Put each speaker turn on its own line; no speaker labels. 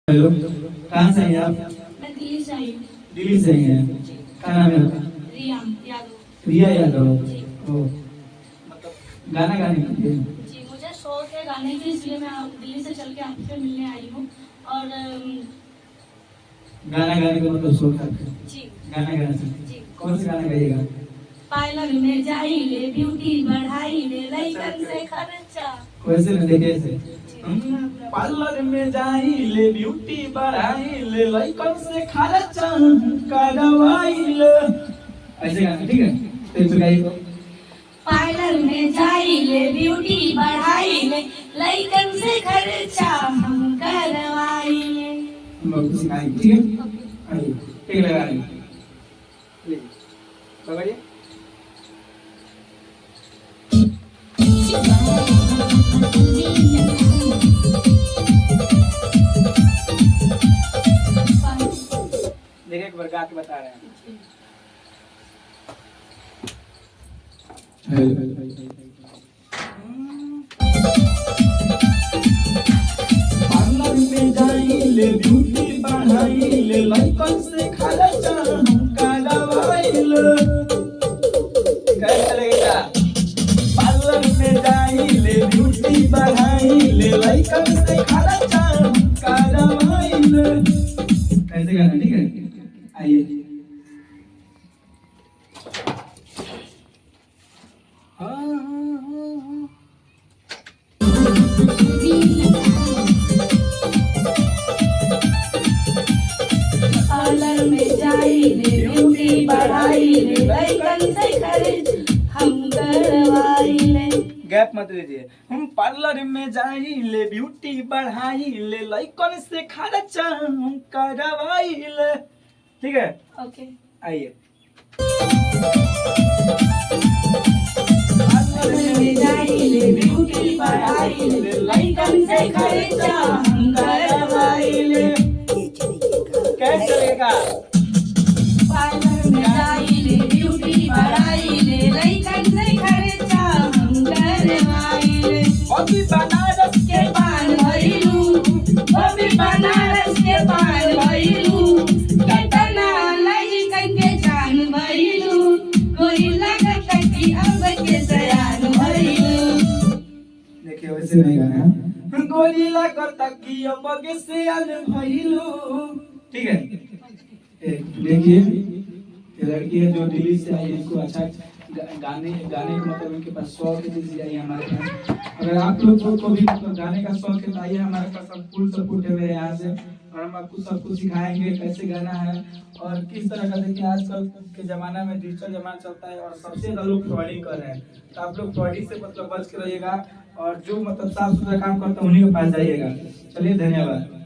Hello, कहाँ से हैं आप?
मैं दिल्ली से आई हूँ।
दिल्ली से हैं। क्या नाम है आपका?
रिया यादव।
रिया यादव।
जी
ओ, मतलब गाना गाने के लिए।
जी, मुझे शौक है गाने की, इसलिए मैं दिल्ली से चल के आपसे मिलने आई हूँ। और
गाना गाने का मतलब शौक है आपका?
जी
गाना गाना से
जी
कौन सा गाना गाइएगा?
पार्लर में जाई ले, ब्यूटी बढ़ाई ले, लइकन से खर्चा।
वैसे ना देखे ऐसे।
जी
पार्लर में जाई ले, ब्यूटी बढ़ाई ले, लइकन से खर्चा करवाई ले। ऐसे गाना ठीक है? तो इसे गाइए तो।
पार्लर में जाई ले, ब्यूटी बढ़ाई ले, लइकन से खर्चा हम करवाई ले।
हम लोग को सिखाएंगे ठीक है? आइए ठीक लगा रहे हैं। लीजिए पकड़िए। देखिए एक बार गा के बता रहे हैं। पार्लर में जाई ले, ब्यूटी बढ़ाई ले, लइकन से खर्चा हम करवाई ले। कैसे लगेगा? पार्लर में जाई ले, ब्यूटी बढ़ाई ले, लइकन से खर्चा हम करवाई ले। कैसे गाना ठीक है? आइए।
पार्लर में जाई ले, ब्यूटी बढ़ाई ले, लइकन से खर्च हम करवाई ले।
गैप मत लीजिए। हम पार्लर में जाई ले, ब्यूटी बढ़ाई ले, लइकन से खर्चा हम करवाई ले। ठीक है?
ओके।
आइए।
पार्लर में जाई ले, ब्यूटी बढ़ाई ले, लइकन से खर्चा हम करवाई ले।
कैसे चलेगा?
पार्लर में जाई ले, ब्यूटी बढ़ाई ले, लइकन से खर्चा हम करवाई ले।
अभी बनारस
के पान भइलू, बबी बनारस के पान भइलू, केतना लइकन के जान भइलू, कोई लगत कि अब के सयान भइलू।
देखिए वैसे नहीं गाना है। गोरी लागत कि अब के सयान भइलू। ठीक है? देखिए ये लड़की है जो दिल्ली से आई है, इसको अच्छा गाने गाने का मतलब इनके पास शौक है, इसलिए आई है हमारे पास। अगर आप लोग को भी मतलब गाने का शौक है तो आइए हमारे पास, सब फुल सपोर्ट है मेरे यहाँ से, और हम आपको सब कुछ सिखाएंगे कैसे गाना है और किस तरह का। देखिए आजकल के जमाना में डिजिटल जमाना चलता है और सबसे ज्यादा लोग फ्रॉडिंग कर रहे हैं, तो आप लोग फ्रॉडिंग से मतलब बच के रहिएगा और जो मतलब साफ सुथरा काम करते हैं उन्हीं के पास जाइएगा। चलिए धन्यवाद।